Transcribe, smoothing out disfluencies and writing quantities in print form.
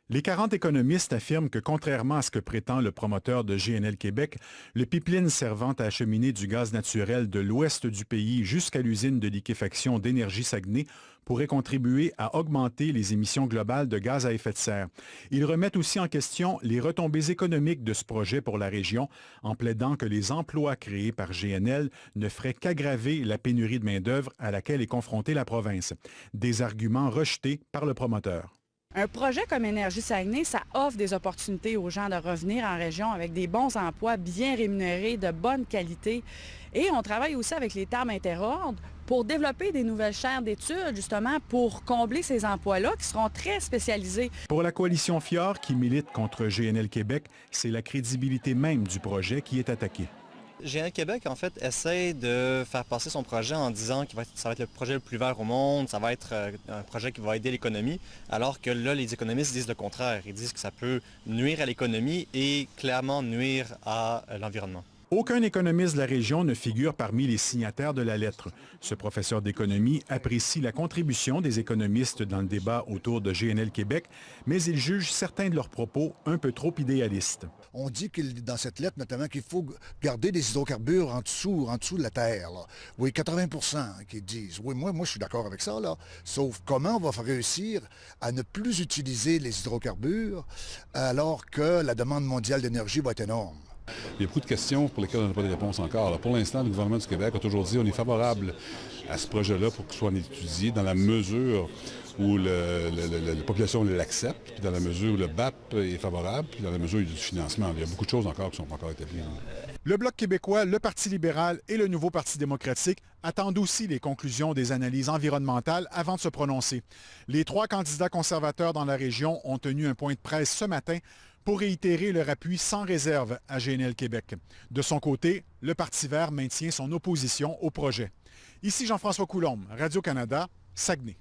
Les 40 économistes affirment que, contrairement à ce que prétend le promoteur de GNL Québec, le pipeline servant à acheminer du gaz naturel de l'ouest du pays jusqu'à l'usine de liquéfaction d'Énergie Saguenay pourrait contribuer à augmenter les émissions globales de gaz à effet de serre. Ils remettent aussi en question les retombées économiques de ce projet pour la région, en plaidant que les emplois créés par GNL ne feraient qu'aggraver la pénurie de main-d'œuvre à laquelle est confrontée la province. Des arguments rejetés par le promoteur. Un projet comme Énergie Saguenay, ça offre des opportunités aux gens de revenir en région avec des bons emplois bien rémunérés, de bonne qualité. Et on travaille aussi avec les termes interordres pour développer des nouvelles chaires d'études, justement, pour combler ces emplois-là qui seront très spécialisés. Pour la coalition Fior qui milite contre GNL Québec, c'est la crédibilité même du projet qui est attaquée. GNL Québec, en fait, essaie de faire passer son projet en disant que ça va être le projet le plus vert au monde, ça va être un projet qui va aider l'économie, alors que là, les économistes disent le contraire. Ils disent que ça peut nuire à l'économie et clairement nuire à l'environnement. Aucun économiste de la région ne figure parmi les signataires de la lettre. Ce professeur d'économie apprécie la contribution des économistes dans le débat autour de GNL Québec, mais il juge certains de leurs propos un peu trop idéalistes. On dit dans cette lettre notamment qu'il faut garder des hydrocarbures en dessous de la terre. Là. Oui, 80% qu'ils disent. Oui, moi je suis d'accord avec ça. Là. Sauf comment on va réussir à ne plus utiliser les hydrocarbures alors que la demande mondiale d'énergie va être énorme. Il y a beaucoup de questions pour lesquelles on n'a pas de réponse encore. Alors, pour l'instant, le gouvernement du Québec a toujours dit qu'on est favorable à ce projet-là pour qu'il soit étudié dans la mesure où la population l'accepte, puis dans la mesure où le BAP est favorable, puis dans la mesure du financement. Il y a beaucoup de choses encore qui ne sont pas encore établies. Le Bloc québécois, le Parti libéral et le Nouveau Parti démocratique attendent aussi les conclusions des analyses environnementales avant de se prononcer. Les 3 candidats conservateurs dans la région ont tenu un point de presse ce matin pour réitérer leur appui sans réserve à GNL Québec. De son côté, le Parti vert maintient son opposition au projet. Ici Jean-François Coulombe, Radio-Canada, Saguenay.